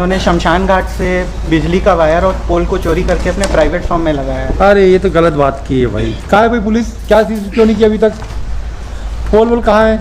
इन्होंने शमशान घाट से बिजली का वायर और पोल को चोरी करके अपने प्राइवेट फॉर्म में लगाया है। अरे ये तो गलत बात की है भाई। कहाँ है भाई पुलिस? क्या चीज क्यों नहीं की अभी तक? पोल वोल कहाँ है?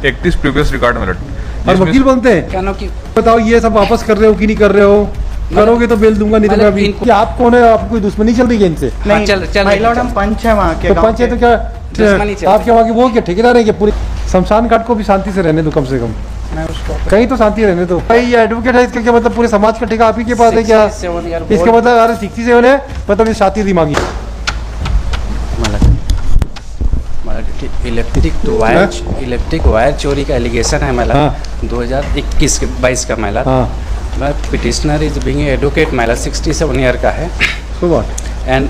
31 प्रीवियस रिकॉर्ड मिनट। और वकील बनते हैं क्या कि बताओ, ये सब वापस कर रहे हो कि नहीं कर रहे हो? करोगे तो बेल दूंगा, नहीं तो मैं अभी। क्या आप कौन है? आपको कोई दुश्मनी चल रही है इनसे? नहीं चल भाई लॉर्ड, हम पंच है वहाँ के। तो पंच है तो क्या दुश्मनी चल आपके वहाँ के वो क्या ठेकेदार है क्या? पूरे शमशान घाट को भी शांति से रहने दो कम से कम, मैं उसको कहीं तो शांति रहने दो भाई। ये एडवोकेट है, इसका क्या मतलब पूरे समाज का ठेका आप ही के पास है क्या? 67 यार इसका मतलब अरे 67 है, मतलब ये शातिर दिमागी। इलेक्ट्रिक वायर चोरी का एलिगेशन है मला। 2021-22 का मला। मैं पिटिशनर इज बीइंग एडवोकेट मला 67 ईयर का है। So what? एंड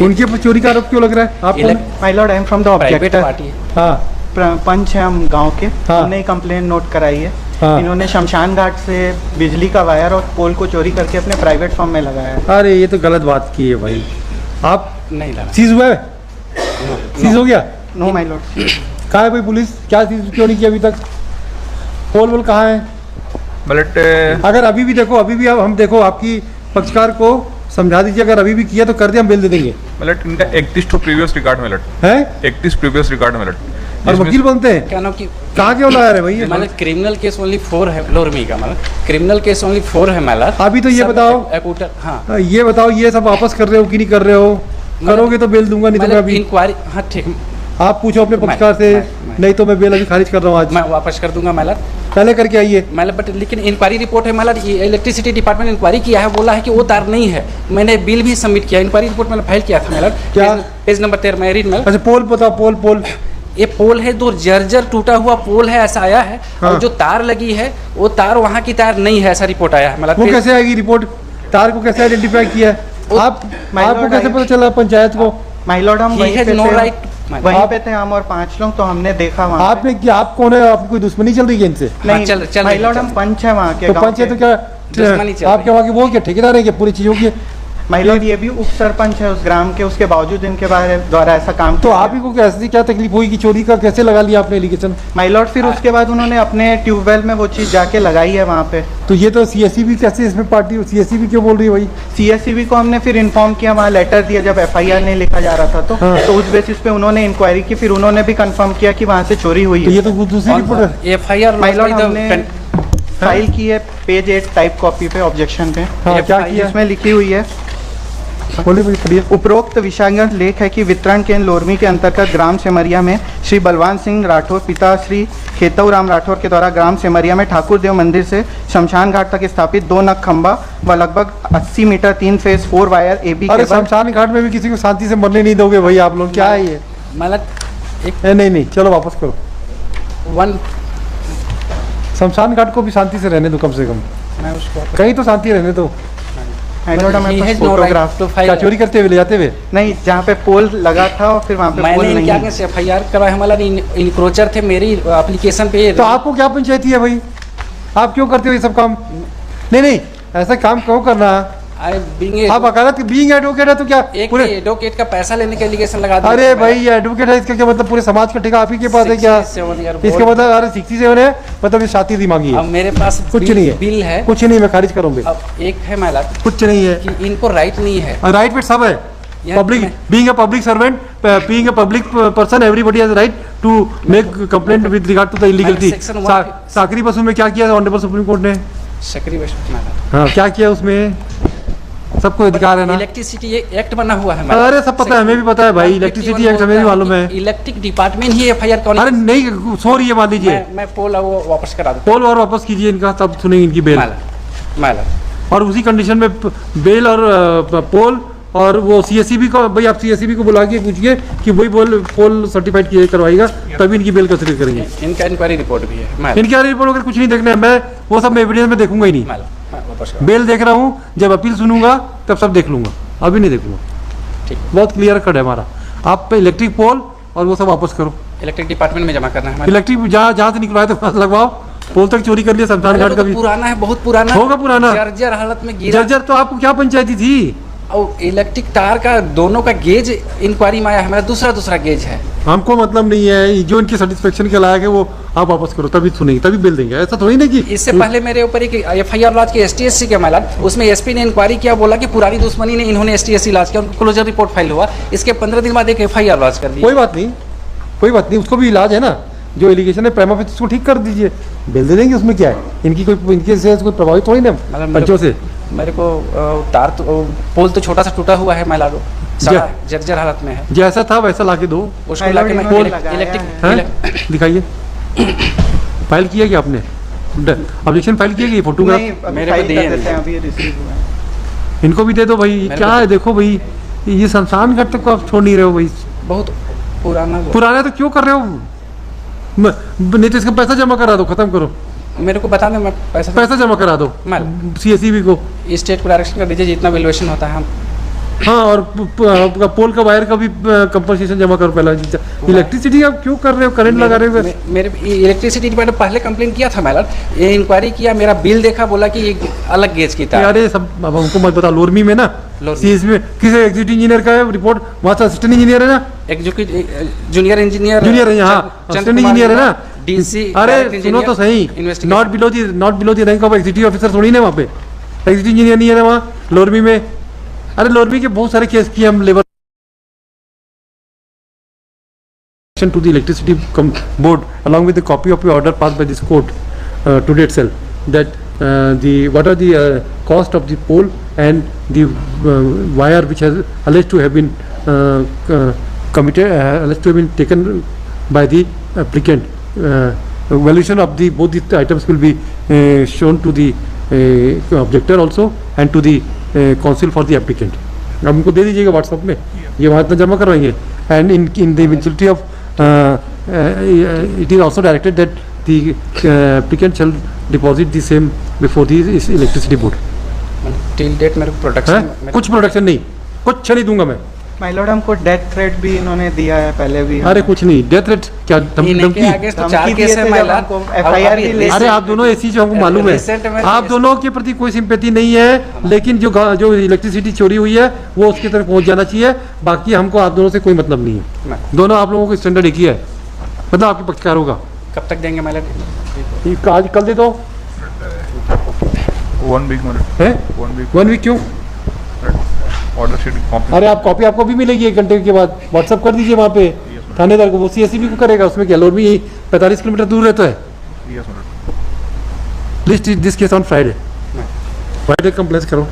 उनके ऊपर चोरी का आरोप क्यों लग रहा है आपको? My lord, I am from the private objector. Party. हाँ पंच है हम गांव के। हाँ। हमने कंप्लेन नोट कराई है। हाँ। इन्होंने शमशान घाट से बिजली का वायर और पोल को चोरी करके अपने प्राइवेट फॉर्म में लगाया है। अरे ये तो गलत बात की है भाई। आप नहीं लगा। सीज हुआ है? सीज हो गया? No my lord. कहाँ है भाई पुलिस? क्या चीज क्यों नहीं की अभी तक? पोल वोल कहाँ है? मतलब अगर अभी भी देखो, अभी भी हम देखो आपकी पक्षकार को समझा दीजिए, अगर अभी भी किया तो कर दे, हम बेल दे देंगे। मतलब इनका 31 प्रीवियस रिकॉर्ड मिनट है 31 प्रीवियस रिकॉर्ड मिनट। और वकील बनते हैं? क्या कि कहाँ के लॉयर है भाई? मतलब क्रिमिनल केस ओनली 4 है लोरमी का। मतलब क्रिमिनल केस ओनली 4 है मला। अभी तो ये बताओ, हाँ ये बताओ, ये सब वापस कर रहे हो कि नहीं कर रहे हो? करोगे तो बेल दूंगा, नहीं तो मैं अभी। इंक्वायरी। हाँ ठीक, आप पूछो अपने पक्षकार से, नहीं तो मैं बेल अभी खारिज कर रहा हूँ आज। मैं वापस कर दूंगा मला। पहले करके आइए। मतलब बट लेकिन इंक्वायरी रिपोर्ट है मला, इलेक्ट्रिसिटी डिपार्टमेंट इंक्वायरी किया है, बोला है कि वो तार नहीं है। मैंने बिल भी सबमिट किया, इंक्वायरी रिपोर्ट मैंने फाइल किया था मला। क्या? पेज नंबर 13 में रीड में। अच्छा पोल बताओ, पोल पोल ये पोल है, दो जर्जर टूटा हुआ पोल है, ऐसा आया है। हाँ। और जो तार लगी है वो तार वहाँ की तार नहीं है, ऐसा रिपोर्ट आया है। मतलब वो कैसे आएगी रिपोर्ट? तार को कैसे आइडेंटिफाई किया है? आपको कैसे पता चला पंचायत को? माय लॉर्ड, हम वहीं पे नो थे। राइट। वहीं पे थे हम और 5 लोग, तो हमने देखा वहाँ पे। आपने क्या, आप कौन है? आपकी कोई दुश्मनी चल रही है इनसे? नहीं चल माय लॉर्ड, हम पंच है वहाँ के। तो गाँव पंच है के। तो क्या दुश्मनी चल आपके वहाँ के वो क्या ठेकेदार है क्या पूरी चीजों की? माय लॉर्ड, ये भी उप सरपंच है उस ग्राम के, उसके बावजूद इनके द्वारा ऐसा काम तो किया आप ही को कैसे क्या तकलीफ हुई कि चोरी का कैसे लगा लिया आपने एलिगेशन? माय लॉर्ड, फिर उसके बाद उन्होंने अपने ट्यूबवेल में वो चीज़ जाके लगाई है वहाँ पे। तो ये तो सीएससीबी कैसे इसमें पार्टी? सीएससीबी क्यों बोल रही है भाई? सीएससीबी को हमने फिर इन्फॉर्म किया, वहाँ लेटर दिया जब एफआईआर नहीं लिखा जा रहा था तो। हाँ। तो उस बेसिस पे उन्होंने इंक्वायरी की, फिर उन्होंने भी कंफर्म किया कि वहाँ से चोरी हुई तो है। ये तो दूसरी रिपोर्ट है। FIR माय लॉर्ड, हमने फाइल की है पेज 8 टाइप कॉपी पे ऑब्जेक्शन पे। हाँ, क्या किया? इसमें लिखी हुई है, बोलिए भाई, पढ़िए। उपरोक्त विषयांगत लेख है कि वितरण के लोरमी के अंतर्गत ग्राम सेमरिया में श्री बलवान सिंह राठौर पिता श्री खेतऊ राम राठौर के द्वारा ग्राम सेमरिया में ठाकुर देव मंदिर से शमशान घाट तक स्थापित 2 नग खंबा व लगभग 80 मीटर 3 फेज 4 वायर एबी अरे केबल। शमशान घाट में भी किसी को शांति से मरने नहीं दोगे भाई आप लोग? क्या है ये? मतलब नहीं, चलो वापस करो। वन शमशान घाट को भी शांति से रहने दो कम से कम, मैं उसको कहीं तो शांति रहने दो। माय लॉर्ड, हमारे पास no right फोटोग्राफ to क्या file। चोरी करते हुए ले जाते हुए? नहीं, जहाँ पे पोल लगा था और फिर वहाँ पे पोल मैंने नहीं इनके है। आगे से FIR करवाया, हमारा इंक्रोचर थे मेरी एप्लीकेशन पे। तो आपको क्या पंचायती है भाई? आप क्यों करते हो ये सब काम? नहीं, ऐसा काम क्यों करना? आप वकालत बीइंग एडवोकेट है तो क्या एक पूरे? एडवोकेट का पैसा लेने के एलिगेशन लगा दिया। अरे भाई ये एडवोकेट है, इसका क्या मतलब पूरे समाज का ठेका आप ही के पास है क्या? 67 यार इसका मतलब अरे 67 है, मतलब ये शातिर दिमागी अब है। मेरे पास कुछ नहीं है, बिल है। कुछ नहीं, मैं खारिज करूँगी। अब एक है माला कुछ नहीं है कि इनको राइट नहीं है। राइट पे सब है। यार, पब्लिक मैं- being a public servant, being a public person, everybody has right to make complaint with regard to the illegality. Section 1 साकरी बसु में क्या किया ऑनरेबल सुप्रीम कोर्ट ने? सकरी वैष्णव माला हाँ, क्या किया उसमें? सबको अधिकार है ना? इलेक्ट्रिसिटी एक्ट बना हुआ है माला। अरे सब पता है, हमें भी पता है भाई, इलेक्ट्रिसिटी एक्ट हमें भी मालूम है। इलेक्ट्रिक डिपार्टमेंट ही FIR कौन? अरे नहीं, सॉरी, ये मान लीजिए मैं पोल वो वापस करा दूँ। पोल और वापस कीजिए इनका, तब सुनेंगे इनकी बेल। माला और उसी कंडीशन में बेल और पोल और वो सीएससीबी को, भाई आप सीएससीबी को बुला के पूछिए कि वही पोल सर्टिफाइड किए करवाएगा, तभी इनकी बेल कंसिडर करेंगे। इनका इंक्वायरी रिपोर्ट भी है। इनकी रिपोर्ट वगैरह कुछ नहीं देखना है, मैं वो सब मैं एविडेंस में देखूंगा ही नहीं। वापस करा। बेल देख रहा हूँ, जब अपील सुनूंगा तब सब देख लूंगा, अभी नहीं देखूंगा। ठीक। बहुत क्लियर कट है हमारा। आप पे इलेक्ट्रिक पोल और वो सब वापस करो। इलेक्ट्रिक डिपार्टमेंट में जमा करना है। इलेक्ट्रिक जहाँ से निकलवाए तो वहाँ लगवाओ। पोल तक चोरी कर लिया शमशान घाट का भी। पुराना है, बहुत पुराना होगा पुराना। जर्जर हालत में गिरा। जर्जर तो आपको क्या पंचायती थी? और इलेक्ट्रिक तार का दोनों का गेज इंक्वायरी में आया है, हमारा दूसरा गेज है। हमको मतलब नहीं है, जो इनकी सेटिस्फेक्शन के लायक है वो आप वापस करो, तभी सुनेंगे, तभी बिल देंगे। ऐसा थोड़ी ना कि इससे पहले मेरे ऊपर एक एफआईआर लॉन्च की एसटीएससी के मामला, उसमें एसपी ने इंक्वायरी किया, बोला कि पुरानी दुश्मनी ने इन्होंने एसटीएससी लॉन्च किया, क्लोजर रिपोर्ट फाइल हुआ, इसके 15 दिन बाद एक एफआईआर लॉन्च कर दी। कोई बात नहीं, कोई बात नहीं, उसको भी इलाज है ना, जो एलिगेशन है प्रेमा फेस उसको ठीक कर दीजिए, बिल दे देंगे, उसमें क्या है। इनके से कोई प्रभावित थोड़ी ना पंचों से। मेरे को तार तो पोल तो छोटा सा टूटा हुआ है, मैं ला दो, जर्जर हालत में है, जैसा था वैसा लाके दो, उसको लाके मैं पोल इलेक्ट्रिक दिखाइए। फाइल किया क्या आपने, ऑब्जेक्शन फाइल किया गया, फोटोग्राफ मेरे को दिए हैं। अभी रिसीव हुआ है। इनको भी दे दो भाई, क्या है देखो भाई, ये शमशान घाट तक को आप छोड़ नहीं रहे हो भाई। बहुत पुराना पुराना तो क्यों कर रहे हो, नहीं तो इसका पैसा जमा करा दो, खत्म करो, मेरे को बता दो, मैं पैसा जमा करा दो CSEB को, स्टेट को डायरेक्शन कर दीजिए, जितना वैल्यूएशन होता है हम। हाँ, और पोल का वायर का भी कंपनसेशन जमा करो पहला। इलेक्ट्रिसिटी आप क्यों कर रहे हो, करंट लगा रहे हो। मेरे इलेक्ट्रिसिटी डिपार्टमेंट पहले कंप्लेंट किया था मैडम, ये इंक्वायरी किया, मेरा बिल देखा, बोला कि ये अलग गेज की था। अरे सब अब हमको मत बता, लोरमी में ना CSEB में किस एग्जीक्यूटिव इंजीनियर का है रिपोर्ट, वहाँ से असिस्टेंट इंजीनियर है ना, जूनियर इंजीनियर है, हाँ असिस्टेंट इंजीनियर है ना, डीसी। अरे सुनो तो सही, not below the rank of executive officer थोड़ी ना वहाँ पे, एग्जीक्यूटिव इंजीनियर नहीं है ना वहाँ लोरमी में। अरे लोरमी के बहुत सारे केस किए हम labour to the electricity board along with the copy of the order passed by this court today itself, that what are the cost of the pole and the wire which has alleged to have been committed, alleged to have been taken by the applicant. Valuation of the both the items will be shown to the objector also and to the counsel for the applicant. अब उनको दे दीजिएगा WhatsApp में, ये वहाँ इतना जमा करवाएंगे। And in the eventuality of it is also directed that the applicant shall deposit the same before the electricity board. Till date मेरे को प्रोडक्शन कुछ प्रोडक्शन नहीं, कुछ नहीं दूंगा मैं। माय लॉर्ड, हमको डेथ थ्रेट भी इन्होंने दिया है पहले भी। अरे कुछ नहीं, डेथ थ्रेट क्या धमकी? आगे तो 4 केस है माय लॉर्ड, FIR भी ले। अरे आप दोनों ऐसी जो हमको मालूम है, आप दोनों के प्रति कोई सिंपैथी नहीं है, लेकिन जो इलेक्ट्रिसिटी चोरी हुई है वो उसकी तरफ पहुंच जाना चाहिए, बाकी हमको आप दोनों से कोई मतलब नहीं है। दोनों आप लोगों को स्टैंडर्ड एक ही है, मतलब आपके पक्षकार होगा। कब तक देंगे माय लॉर्ड? आज कल दे दो। 1 वीक मिनट है 1 वीक क्यों? Order sheet copy. अरे आप कॉपी आपको भी मिलेगी 1 घंटे के बाद, व्हाट्सअप कर दीजिए वहाँ पे थानेदार को, वो CSEB को करेगा, उसमें क्या, लोर भी यही 45 किलोमीटर दूर रहता है। Yes minute. List this case on Friday complaint करो।